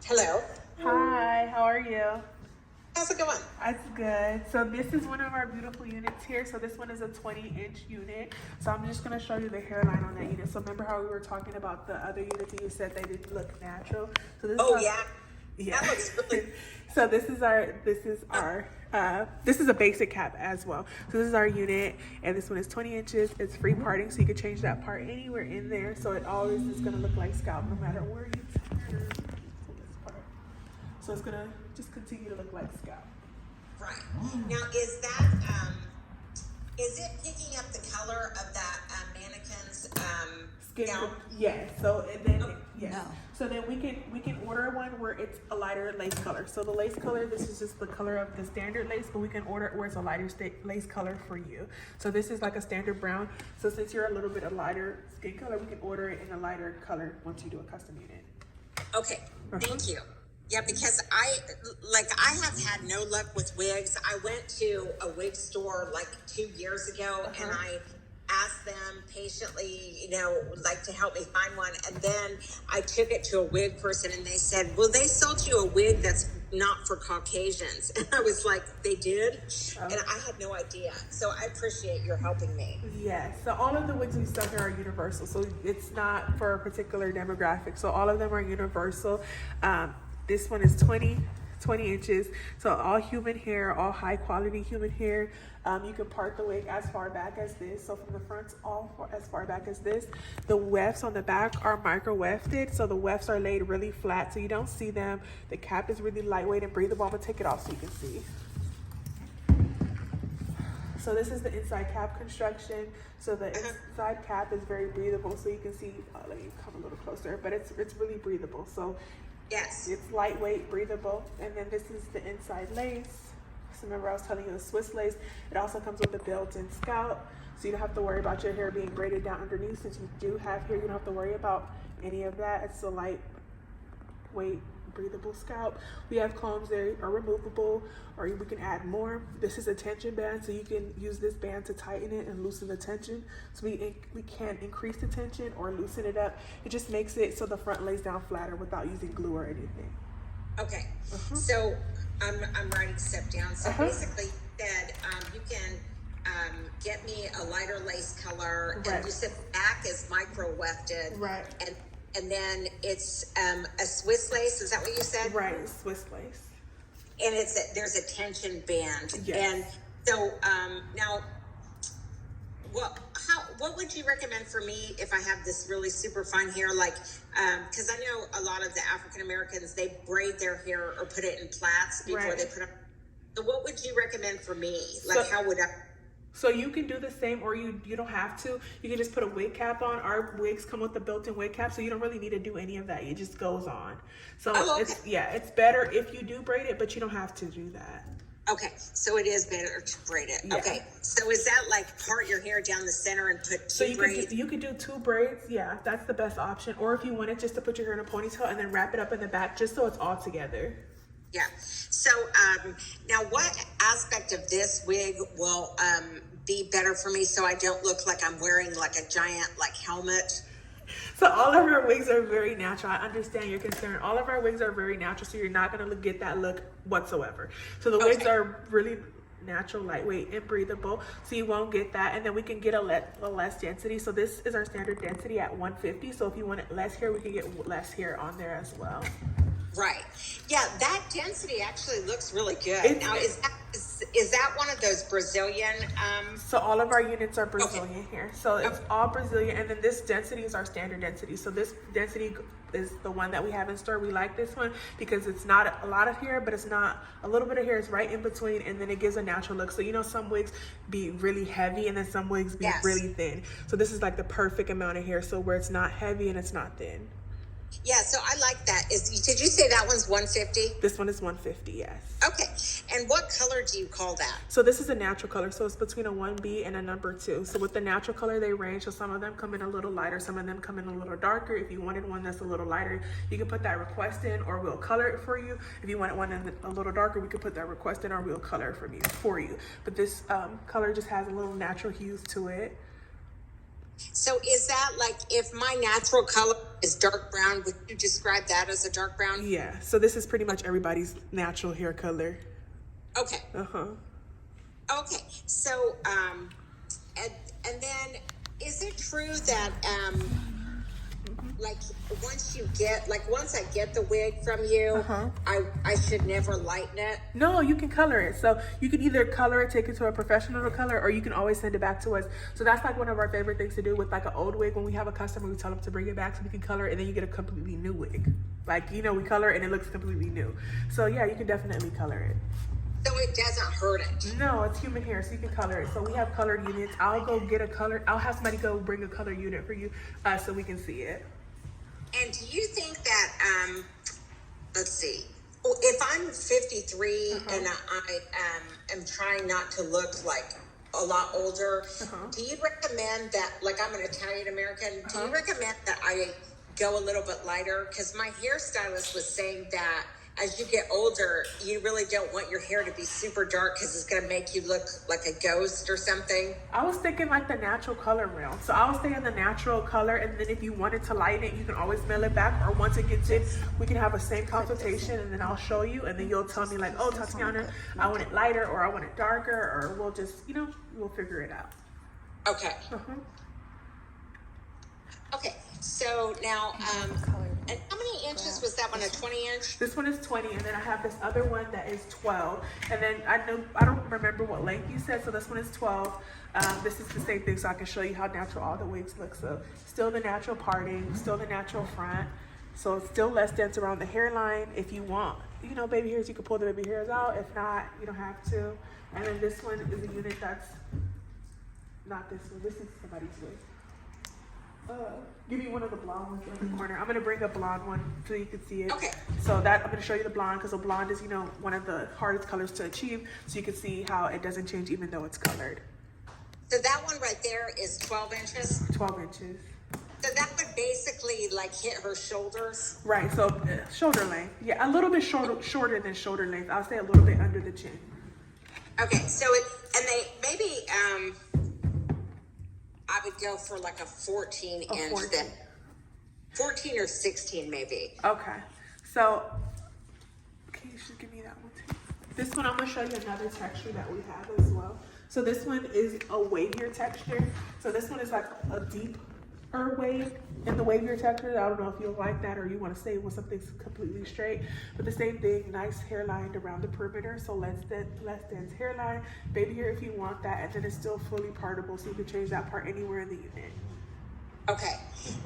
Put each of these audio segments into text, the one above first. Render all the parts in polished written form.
Hello. Hi, how are you? How's it going? That's good. So this is one of our beautiful units here. So this one is a 20-inch unit. So I'm just going to show you the hairline on that unit. So remember how we were talking about the other units and you said they didn't look natural? So this Oh is yeah. yeah. That looks really. So this is a basic cap as well. So this is our unit, and this one is 20 inches. It's free parting, so you can change that part anywhere in there. So it always is going to look like scalp no matter where you turn. Pull this part. So it's going to just continue to look like scalp. Right. Now is it picking up the color of that mannequin's Skin, gown? yes. So and then yes. No. So then we can order one where it's a lighter lace color. So the lace color, this is just the color of the standard lace, but we can order it where it's a lighter lace color for you. So this is like a standard brown. So since you're a little bit of lighter skin color, we can order it in a lighter color once you do a custom unit. Okay. Thank you. Yeah, because I have had no luck with wigs. I went to a wig store like 2 years ago and I asked them patiently, to help me find one. And then I took it to a wig person and they said, well, they sold you a wig that's not for Caucasians. And I was like, they did? And I had no idea. So I appreciate your helping me. Yes. So all of the wigs we sell here are universal. So it's not for a particular demographic. So all of them are universal. This one is 20 inches. So all human hair, all high quality human hair. You can part the wig as far back as this. So from the front as far back as this. The wefts on the back are micro wefted. So the wefts are laid really flat so you don't see them. The cap is really lightweight and breathable. I'm gonna take it off so you can see. So this is the inside cap construction. So the inside cap is very breathable. So you can see, let me come a little closer, but it's really breathable. So yes, it's lightweight, breathable. And then this is the inside lace. So remember I was telling you the Swiss lace. It also comes with a built-in scalp. So you don't have to worry about your hair being braided down underneath. Since you do have hair, you don't have to worry about any of that. It's a lightweight, breathable scalp. We have combs that are removable, or we can add more. This is a tension band, so you can use this band to tighten it and loosen the tension. So we can increase the tension or loosen it up. It just makes it so the front lays down flatter without using glue or anything. okay. So I'm writing step down. So basically you said you can get me a lighter lace color, and you said back is micro wefted, Right. And then it's a Swiss lace. Is that what you said? Right, Swiss lace. And there's a tension band. Yes. And so now, what would you recommend for me if I have this really super fine hair? Like, because I know a lot of the African Americans, they braid their hair or put it in plaits before they put it. So what would you recommend for me? Like, how would I? So you can do the same, or you don't have to. You can just put a wig cap on. Our wigs come with a built-in wig cap, so you don't really need to do any of that. It just goes on. So it's better if you do braid it, but you don't have to do that. Okay, so it is better to braid it. Yeah. Okay, so is that like part your hair down the center and put two braids? You could do 2 braids. Yeah, that's the best option. Or if you wanted just to put your hair in a ponytail and then wrap it up in the back, just so it's all together. Yeah. So now what aspect of this wig will be better for me so I don't look like I'm wearing like a giant helmet? So all of our wigs are very natural. I understand your concern. All of our wigs are very natural, so you're not going to get that look whatsoever. So the wigs are really natural, lightweight, and breathable, so you won't get that. And then we can get a less density. So this is our standard density at 150. So if you want it less hair, we can get less hair on there as well. Right. Yeah, that density actually looks really good. Now, is that one of those Brazilian? So all of our units are Brazilian here. So it's all Brazilian, and then this density is our standard density. So this density is the one that we have in store. We like this one because it's not a lot of hair, but it's not a little bit of hair. It's right in between, and then it gives a natural look. So some wigs be really heavy, and then some wigs be really thin. So this is like the perfect amount of hair. So where it's not heavy and it's not thin. Yeah, so I like that. Did you say that one's 150? This one is 150, yes. Okay. And what color do you call that? So this is a natural color. So it's between a 1B and a number 2. So with the natural color, they range. So some of them come in a little lighter. Some of them come in a little darker. If you wanted one that's a little lighter, you can put that request in, or we'll color it for you. If you wanted one a little darker, we could put that request in, or we'll color it for you. But this color just has a little natural hues to it. So is that like, if my natural color is dark brown, would you describe that as a dark brown? Yeah. So this is pretty much everybody's natural hair color. Okay. Uh-huh. Okay. So, and then is it true that, like once I get the wig from you, I should never lighten it? No, you can color it. So you can either color it, take it to a professional to color, or you can always send it back to us. So that's like one of our favorite things to do with like an old wig. When we have a customer, we tell them to bring it back so we can color it, and then you get a completely new wig. Like, you know, we color it and it looks completely new. So yeah, you can definitely color it. So it doesn't hurt it? No, it's human hair, so you can color it. So we have colored units. I'll go get a color. I'll have somebody go bring a color unit for you so we can see it. And do you think that, let's see, if I'm 53 and I am trying not to look like a lot older, do you recommend that, like I'm an Italian American, do you recommend that I go a little bit lighter? Because my hairstylist was saying that as you get older, you really don't want your hair to be super dark because it's going to make you look like a ghost or something. I was thinking like the natural color realm. So I'll stay in the natural color, and then if you wanted to lighten it, you can always mail it back. Or once it gets in, we can have a same consultation, and then I'll show you, and then you'll tell me like, oh, Tatiana, I want it lighter, or I want it darker, or we'll just, you know, we'll figure it out. Okay. Okay. So now, and how many inches was that one? A 20 inch? This one is 20, and then I have this other one that is 12. And then I don't remember what length you said, so this one is 12. This is the same thing, so I can show you how natural all the wigs look. So still the natural parting, still the natural front. So it's still less dense around the hairline. If you want, you know, baby hairs, you can pull the baby hairs out. If not, you don't have to. And then this one is a unit that's not this one. This is somebody's wig. Give me one of the blonde ones in the corner. I'm gonna bring a blonde one so you can see it. Okay. So that I'm gonna show you the blonde, because a blonde is, you know, one of the hardest colors to achieve. So you can see how it doesn't change even though it's colored. So that one right there is 12 inches. 12 inches. So that would basically like hit her shoulders. Right. So shoulder length. Yeah, a little bit shorter than shoulder length. I'll say a little bit under the chin. Okay. So they maybe I would go for like a 14 inch 14. then. 14 or 16 maybe. Okay. So can you just give me that one too? This one I'm gonna show you another texture that we have as well. So this one is a wavier texture. So this one is like a deeper wave in the wavier texture. I don't know if you like that or you want to stay with something completely straight, but the same thing, nice hairline around the perimeter. So less dense hairline, baby hair if you want that, and then it's still fully partable, so you can change that part anywhere in the unit. Okay.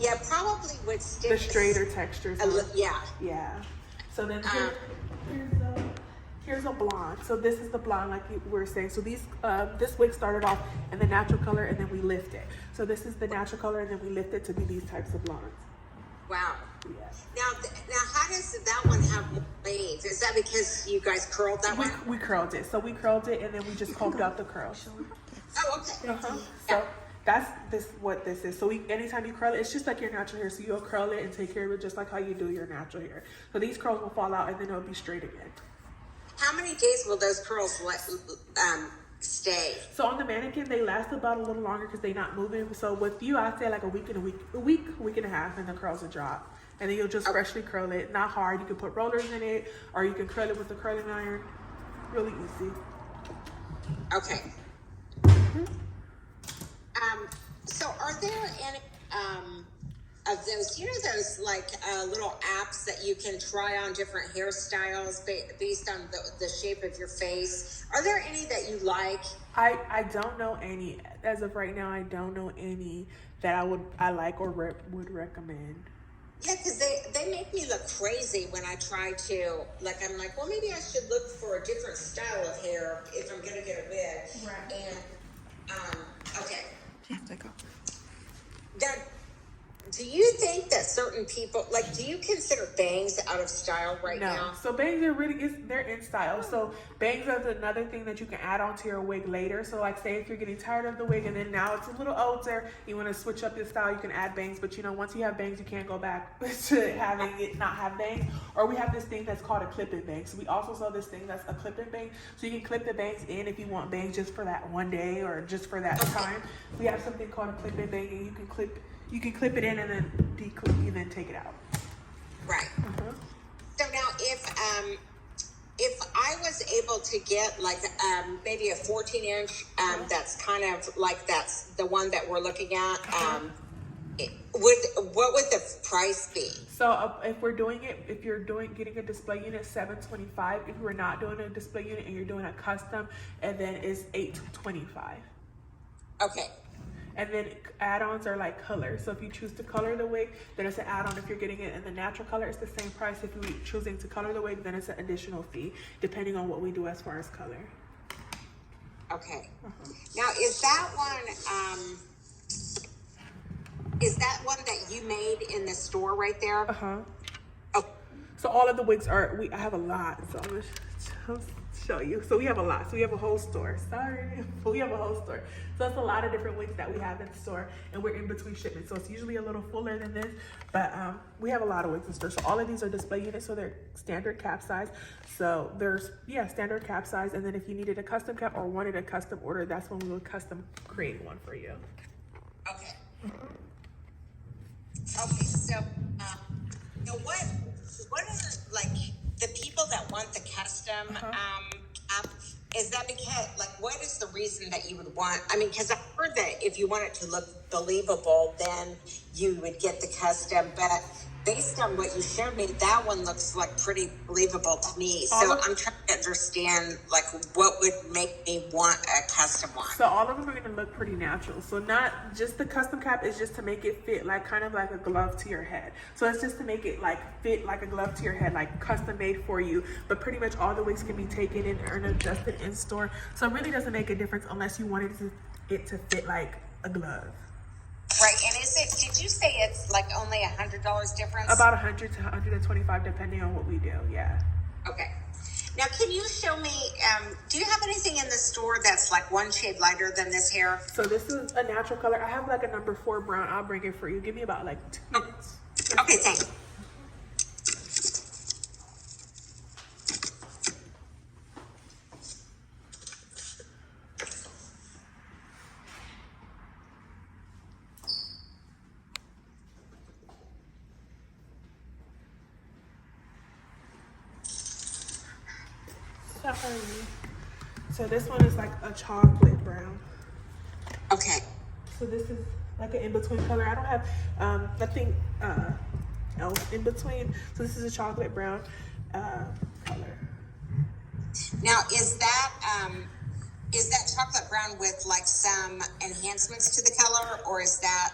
Yeah, probably would stick The straighter textures. Yeah. Yeah. So then here's a blonde. So this is the blonde, like you were saying. So these this wig started off in the natural color, and then we lift it. So this is the natural color, and then we lift it to be these types of blondes. Wow. Yes. Now, how does that one have more wave? Is that because you guys curled that one? We curled it. So we curled it, and then we just combed out the curls. Oh, okay. So that's what this is. So anytime you curl it, it's just like your natural hair. So you'll curl it and take care of it just like how you do your natural hair. So these curls will fall out, and then it'll be straight again. How many days will those curls stay? So on the mannequin, they last about a little longer because they're not moving. So with you, I'd say like a week and a half, and the curls will drop. And then you'll just freshly curl it. Not hard. You can put rollers in it, or you can curl it with a curling iron. Really easy. Okay. So are there any of those, you know, those like little apps that you can try on different hairstyles based on the shape of your face? Are there any that you like? I don't know any. As of right now, I don't know any that I like or would recommend. Yeah, because they make me look crazy when I try to, like, I'm like, well, maybe I should look for a different style of hair if I'm going to get a wig. Right. And, okay. Yeah, there you go. Then, do you think that certain people, like, do you consider bangs out of style right No. now? So bangs are they're in style. So bangs are another thing that you can add onto your wig later. So like say if you're getting tired of the wig and then now it's a little older, you want to switch up your style, you can add bangs. But you know, once you have bangs, you can't go back to having it not have bangs. Or we have this thing that's called a clip-in bang. So we also sell this thing that's a clip-in bang. So you can clip the bangs in if you want bangs just for that one day or just for that time. We have something called a clip-in bang, and you can clip it in and then declip and then take it out. Right. So now if I was able to get like maybe a 14-inch that's kind of like that's the one that we're looking at, what would the price be? So if you're getting a display unit, $725. If we're not doing a display unit and you're doing a custom, and then it's $825. Okay. And then add-ons are like color. So if you choose to color the wig, then it's an add-on. If you're getting it in the natural color, it's the same price. If you're choosing to color the wig, then it's an additional fee, depending on what we do as far as color. Okay. Now, is that one that you made in the store right there? Uh-huh. Oh. So all of the wigs I have a lot. So I'm gonna show you. So we have a lot. So we have a whole store. Sorry, but we have a whole store. So it's a lot of different wigs that we have in the store, and we're in between shipments. So it's usually a little fuller than this, but we have a lot of wigs in store. So all of these are display units, so they're standard cap size. So there's standard cap size, and then if you needed a custom cap or wanted a custom order, that's when we would custom create one for you. Okay. Okay. So, now what are like the people that want the custom app? Is that because, like, what is the reason that you would want? I mean, because I heard that if you want it to look believable, then you would get the custom. But based on what you showed me, that one looks like pretty believable to me. So I'm trying to understand, like, what would make me want a custom one. So all of them are going to look pretty natural. So not just the custom cap is just to make it fit like kind of like a glove to your head. So it's just to make it like fit like a glove to your head, like custom made for you. But pretty much all the wigs can be taken in and adjusted in store. So it really doesn't make a difference unless you wanted it to fit like a glove. Right, and did you say it's like only $100 difference? About $100 to $125 depending on what we do, yeah. Okay. Now, can you show me, do you have anything in the store that's like one shade lighter than this hair? So this is a natural color. I have like a number 4 brown. I'll bring it for you. Give me about like 2 minutes. Okay, thanks. So this one is like a chocolate brown. Okay. So this is like an in-between color. I don't have nothing else in between. So this is a chocolate brown color. Now, is that chocolate brown with like some enhancements to the color, or is that?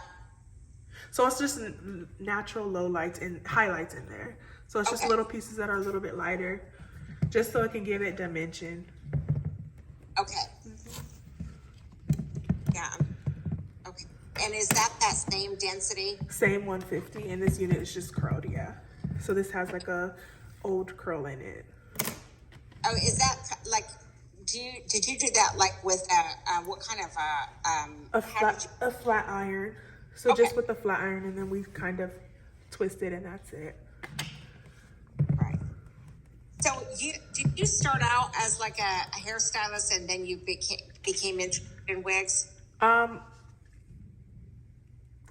So it's just natural low lights and highlights in there. So it's just little pieces that are a little bit lighter, just so it can give it dimension. Okay. Yeah. Okay. And is that same density? Same 150, and this unit is just curled, yeah. So this has like a old curl in it. Oh, is that like? Did you do that like with what kind of a flat iron? So just with the flat iron, and then we kind of twist it, and that's it. Right. So did you start out as like a hairstylist, and then you became interested in wigs? A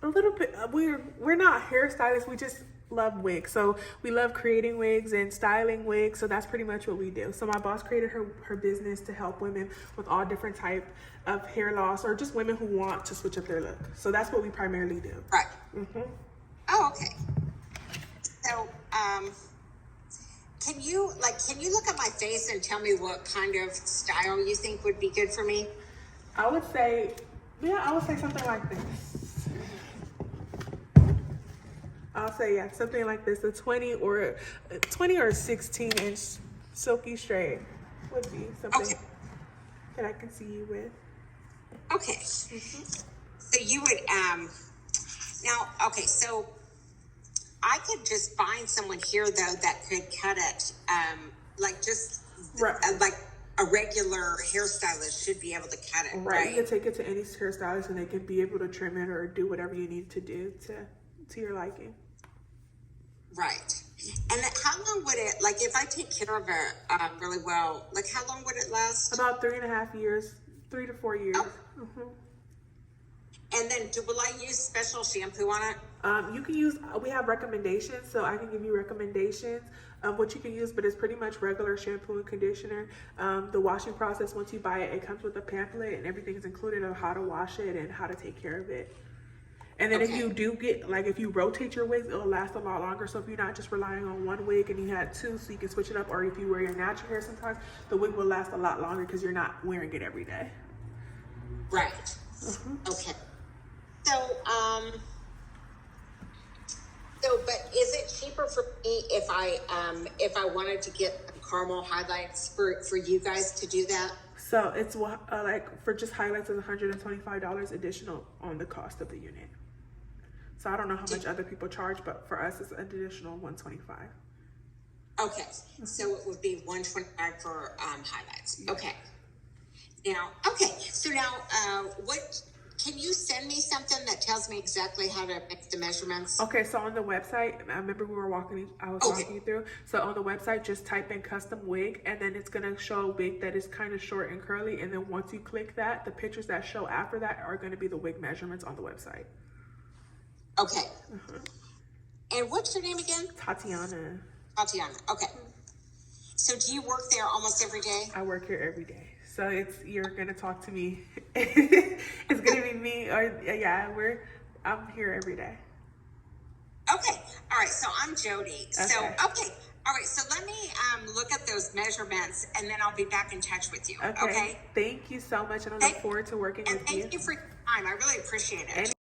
little bit. We're not hairstylists. We just love wigs. So we love creating wigs and styling wigs. So that's pretty much what we do. So my boss created her business to help women with all different type of hair loss, or just women who want to switch up their look. So that's what we primarily do. Right. Mm-hmm. Oh, okay. So, can you look at my face and tell me what kind of style you think would be good for me? I would say something like this. I'll say something like this. A 20 or 16-inch silky straight would be something that I can see you with. Okay. Mm-hmm. So you would Now, okay, so I could just find someone here though that could cut it, like just Right. like a regular hairstylist should be able to cut it, Right. You right? can take it to any hairstylist and they can be able to trim it or do whatever you need to do to your liking. Right. And how long would it, like if I take care of it really well, like how long would it last? About 3.5 years, 3 to 4 years. Oh. And then will I use special shampoo on it? You can use, we have recommendations, so I can give you recommendations of what you can use, but it's pretty much regular shampoo and conditioner. The washing process, once you buy it, it comes with a pamphlet and everything is included of how to wash it and how to take care of it. And then if you do get, like if you rotate your wigs, it'll last a lot longer. So if you're not just relying on one wig and you had two, so you can switch it up, or if you wear your natural hair sometimes, the wig will last a lot longer because you're not wearing it every day. Right. Okay. So, but is it cheaper for me if I wanted to get caramel highlights for you guys to do that? So it's like for just highlights is $125 additional on the cost of the unit. So I don't know how much other people charge, but for us it's an additional $125. Okay, so it would be $125 for highlights. Okay. Now, what? Can you send me something that tells me exactly how to make the measurements? Okay, so on the website, I remember I was walking you through. So on the website, just type in custom wig, and then it's gonna show a wig that is kind of short and curly. And then once you click that, the pictures that show after that are gonna be the wig measurements on the website. Okay. And what's your name again? Tatiana. Tatiana. Okay. So do you work there almost every day? I work here every day. So you're gonna talk to me. It's gonna be me, or I'm here every day. Okay. All right. So I'm Jody. Okay. So okay. All right. So let me look at those measurements, and then I'll be back in touch with you. Okay. Thank you so much, and I look forward to working with you. And thank you for your time. I really appreciate it.